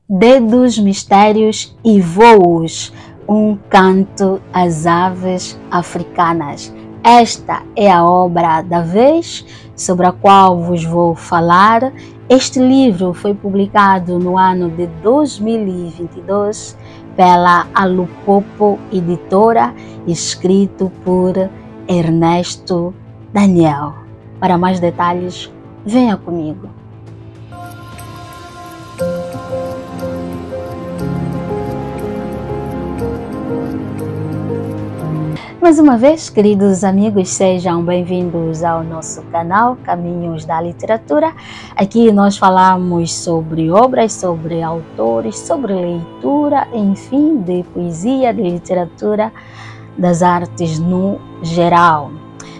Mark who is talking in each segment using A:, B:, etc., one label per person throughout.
A: Dedos, mistérios e voos, um canto às aves africanas. Esta é a obra da vez sobre a qual vos vou falar. Este livro foi publicado no ano de 2022 pela Alupopo Editora, escrito por Ernesto Daniel. Para mais detalhes, venha comigo. Mais uma vez, queridos amigos, sejam bem-vindos ao nosso canal Caminhos da Literatura. Aqui nós falamos sobre obras, sobre autores, sobre leitura, enfim, de poesia, de literatura, das artes no geral.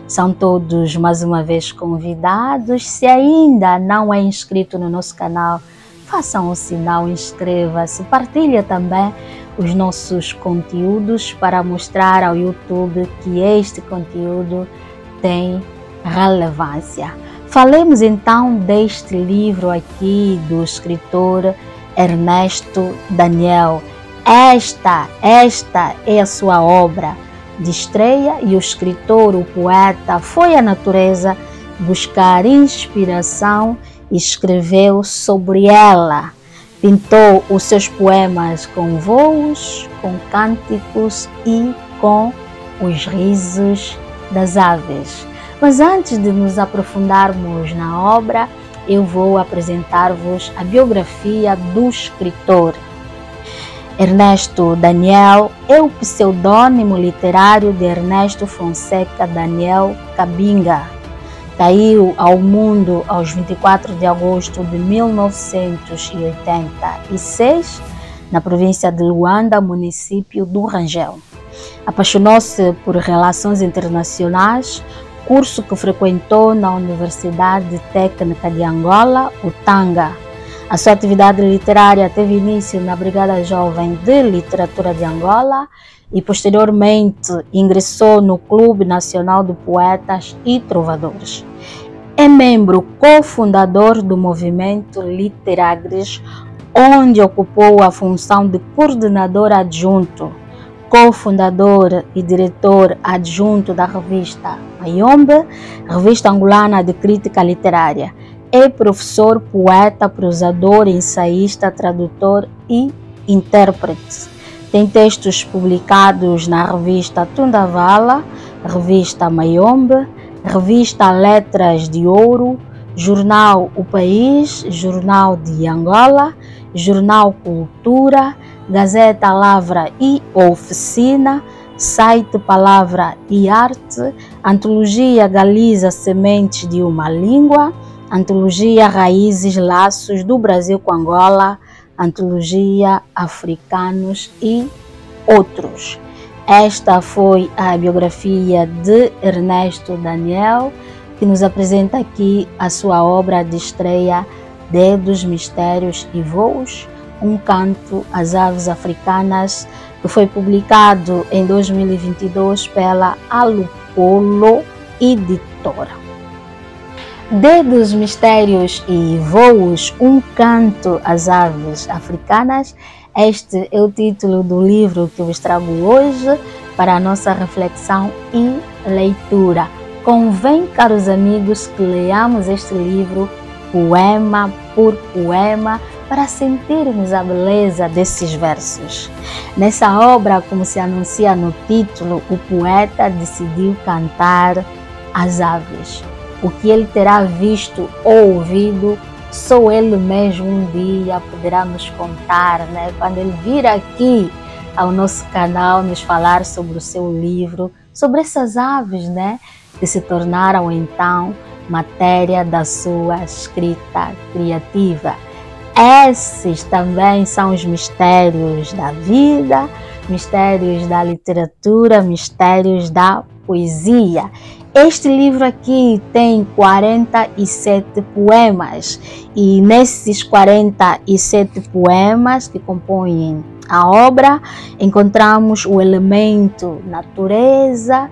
A: São todos, mais uma vez, convidados. Se ainda não é inscrito no nosso canal, façam o sinal, inscreva-se, partilhe também os nossos conteúdos para mostrar ao YouTube que este conteúdo tem relevância. Falemos então deste livro aqui do escritor Ernesto Daniel. Esta é a sua obra de estreia e o escritor, o poeta, foi à natureza buscar inspiração e escreveu sobre ela. Pintou os seus poemas com voos, com cânticos e com os risos das aves. Mas antes de nos aprofundarmos na obra, eu vou apresentar-vos a biografia do escritor. Ernesto Daniel é o pseudônimo literário de Ernesto Fonseca Daniel Kabinga. Caiu ao mundo aos 24 de agosto de 1986, na província de Luanda, município do Rangel. Apaixonou-se por relações internacionais, curso que frequentou na Universidade Técnica de Angola, UTANGA. A sua atividade literária teve início na Brigada Jovem de Literatura de Angola e posteriormente ingressou no Clube Nacional de Poetas e Trovadores. É membro cofundador do movimento Literagres, onde ocupou a função de coordenador adjunto, cofundador e diretor adjunto da revista Mayombe, revista angolana de crítica literária. É professor, poeta, prosador, ensaísta, tradutor e intérprete. Tem textos publicados na revista Tundavala, revista Mayombe, revista Letras de Ouro, jornal O País, jornal de Angola, jornal Cultura, Gazeta Lavra e Oficina, site Palavra e Arte, antologia Galiza Sementes de uma Língua, antologia Raízes Laços do Brasil com Angola, antologia Africanos e outros. Esta foi a biografia de Ernesto Daniel, que nos apresenta aqui a sua obra de estreia, Dedos, Mistérios e Voos, um canto às aves africanas, que foi publicado em 2022 pela Alupolo Editora. Dedos, Mistérios e Voos, um canto às aves africanas. Este é o título do livro que vos trago hoje para a nossa reflexão e leitura. Convém, caros amigos, que leamos este livro poema por poema para sentirmos a beleza desses versos. Nessa obra, como se anuncia no título, o poeta decidiu cantar às aves. O que ele terá visto ou ouvido, só ele mesmo um dia poderá nos contar, né? Quando ele vir aqui ao nosso canal nos falar sobre o seu livro, sobre essas aves, né? Que se tornaram então matéria da sua escrita criativa. Esses também são os mistérios da vida, mistérios da literatura, mistérios da poesia. Este livro aqui tem 47 poemas e nesses 47 poemas que compõem a obra encontramos o elemento natureza,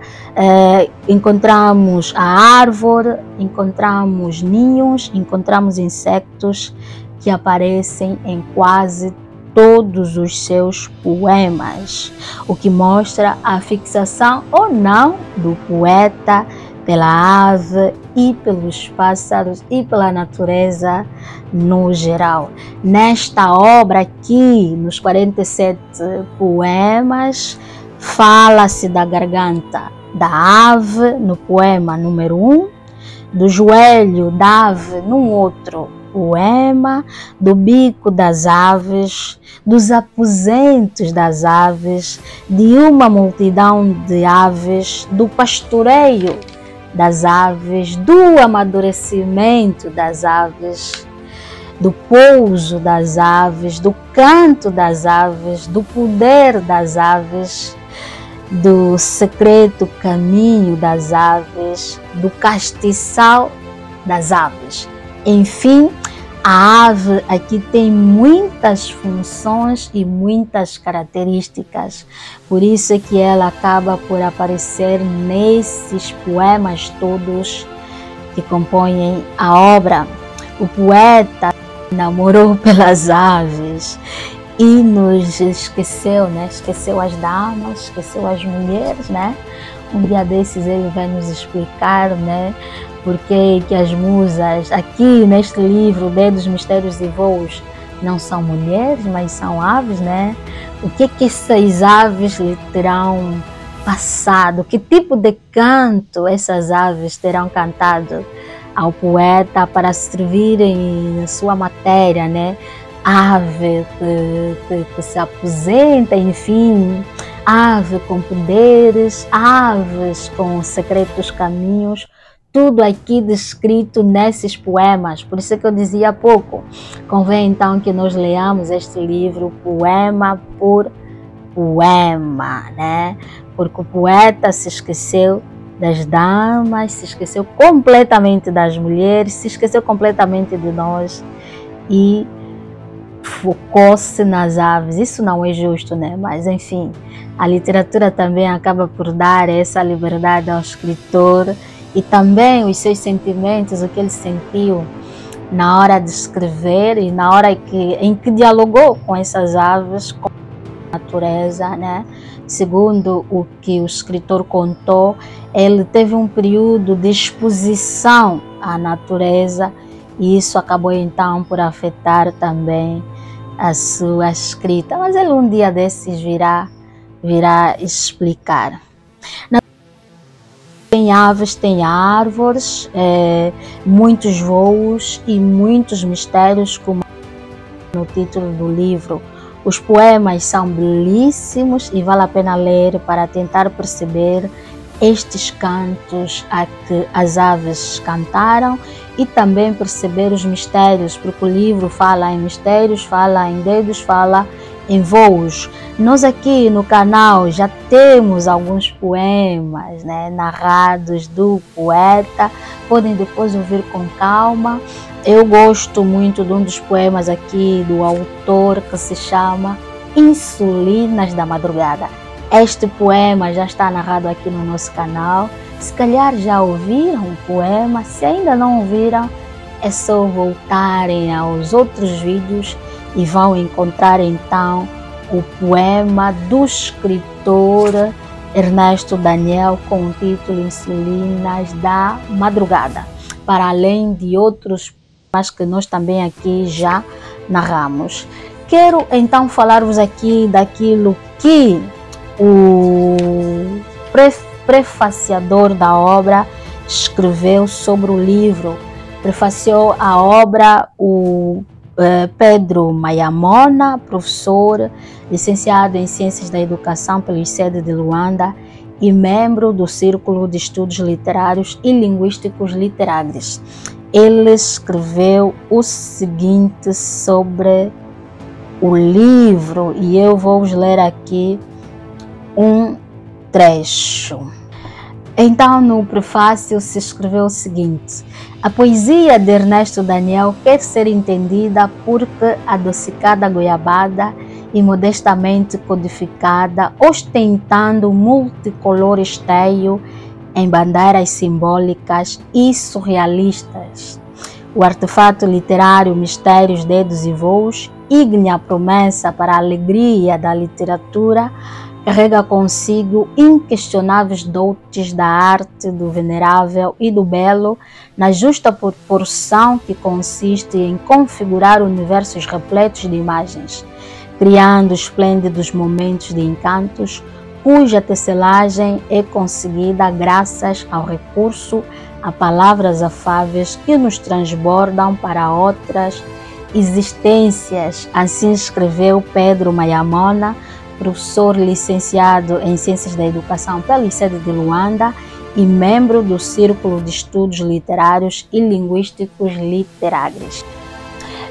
A: encontramos a árvore, encontramos ninhos, encontramos insectos que aparecem em quase todos os seus poemas, o que mostra a fixação ou não do poeta pela ave e pelos pássaros e pela natureza no geral. Nesta obra aqui, nos 47 poemas, fala-se da garganta da ave no poema número 1, do joelho da ave num outro poema, do bico das aves, dos aposentos das aves, de uma multidão de aves, do pastoreio das aves, do amadurecimento das aves, do pouso das aves, do canto das aves, do poder das aves, do secreto caminho das aves, do castiçal das aves. Enfim, a ave aqui tem muitas funções e muitas características, por isso é que ela acaba por aparecer nesses poemas todos que compõem a obra. O poeta namorou pelas aves e nos esqueceu, né? Esqueceu as damas, esqueceu as mulheres, né? Um dia desses ele vai nos explicar, né? Porque que as musas, aqui neste livro, Dedos, Mistérios e Voos, não são mulheres, mas são aves, né? O que essas aves lhe terão passado? Que tipo de canto essas aves terão cantado ao poeta para servirem na sua matéria, né? Ave que se aposenta, enfim, ave com poderes, aves com secretos caminhos, tudo aqui descrito nesses poemas. Por isso que eu dizia há pouco, convém então que nós leamos este livro poema por poema, né? Porque o poeta se esqueceu das damas, se esqueceu completamente das mulheres, se esqueceu completamente de nós e focou-se nas aves. Isso não é justo, né? Mas enfim, a literatura também acaba por dar essa liberdade ao escritor e também os seus sentimentos, o que ele sentiu na hora de escrever e na hora em que dialogou com essas aves, com a natureza, né? Segundo o que o escritor contou, ele teve um período de exposição à natureza e isso acabou então por afetar também a sua escrita. Mas ele um dia desses virá explicar. Tem aves, tem árvores, muitos voos e muitos mistérios, como no título do livro. Os poemas são belíssimos e vale a pena ler para tentar perceber estes cantos a que as aves cantaram e também perceber os mistérios, porque o livro fala em mistérios, fala em dedos, fala em voos. Nós aqui no canal já temos alguns poemas, né, narrados do poeta, podem depois ouvir com calma. Eu gosto muito de um dos poemas aqui do autor que se chama Insulinas da Madrugada. Este poema já está narrado aqui no nosso canal. Se calhar já ouviram o poema, se ainda não ouviram, é só voltarem aos outros vídeos e vão encontrar então o poema do escritor Ernesto Daniel com o título Insulinas da Madrugada, para além de outros poemas que nós também aqui já narramos. Quero então falar-vos aqui daquilo que o prefaciador da obra escreveu sobre o livro. Prefaciou a obra o Pedro Mayamona, professor, licenciado em Ciências da Educação pelo ICED de Luanda e membro do Círculo de Estudos Literários e Linguísticos Literários. Ele escreveu o seguinte sobre o livro e eu vou-vos ler aqui um trecho. Então, no prefácio se escreveu o seguinte: a poesia de Ernesto Daniel quer ser entendida porque adocicada goiabada e modestamente codificada, ostentando multicolor esteio em bandeiras simbólicas e surrealistas. O artefato literário Mistérios, Dedos e Voos ígnea promessa para a alegria da literatura, carrega consigo inquestionáveis dotes da arte, do venerável e do belo, na justa proporção que consiste em configurar universos repletos de imagens, criando esplêndidos momentos de encantos, cuja tecelagem é conseguida graças ao recurso a palavras afáveis que nos transbordam para outras existências. Assim escreveu Pedro Mayamona, professor licenciado em Ciências da Educação pela ICED de Luanda e membro do Círculo de Estudos Literários e Linguísticos Literários.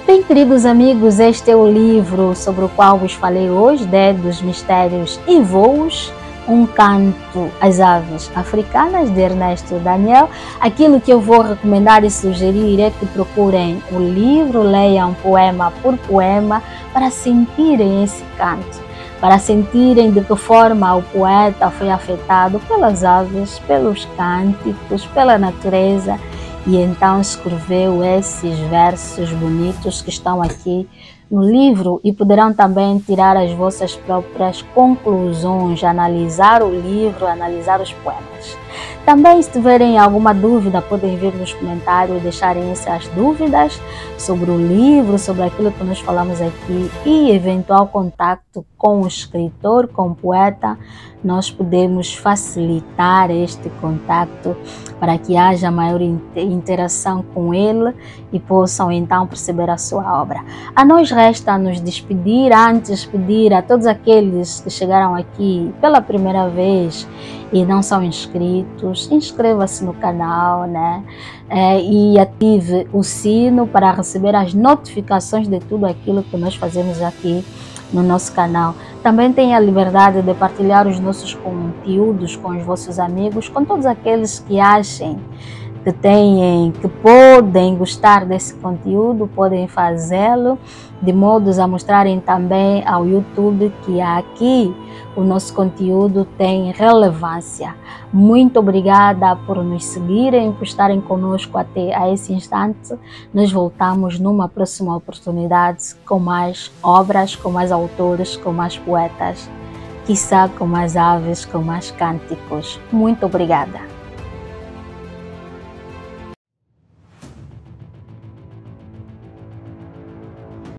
A: Bem, queridos amigos, este é o livro sobre o qual vos falei hoje, Dedos, Mistérios e Voos, Um Canto às Aves Africanas, de Ernesto Daniel. Aquilo que eu vou recomendar e sugerir é que procurem o livro, leiam poema por poema, para sentirem esse canto, para sentirem de que forma o poeta foi afetado pelas aves, pelos cânticos, pela natureza, e então escreveu esses versos bonitos que estão aqui no livro, e poderão também tirar as vossas próprias conclusões, analisar o livro, analisar os poemas. Também, se tiverem alguma dúvida, podem vir nos comentários e deixarem essas dúvidas sobre o livro, sobre aquilo que nós falamos aqui, e eventual contato com o escritor, com o poeta. Nós podemos facilitar este contato para que haja maior interação com ele e possam então perceber a sua obra. A nós resta nos despedir, antes pedir a todos aqueles que chegaram aqui pela primeira vez e não são inscritos, inscreva-se no canal, né? E ative o sino para receber as notificações de tudo aquilo que nós fazemos aqui no nosso canal. Também tenha a liberdade de partilhar os nossos conteúdos com os vossos amigos, com todos aqueles que achem que podem gostar desse conteúdo, podem fazê-lo, de modos a mostrarem também ao YouTube que aqui o nosso conteúdo tem relevância. Muito obrigada por nos seguirem, por estarem conosco até a esse instante. Nós voltamos numa próxima oportunidade com mais obras, com mais autores, com mais poetas, quiçá com mais aves, com mais cânticos. Muito obrigada.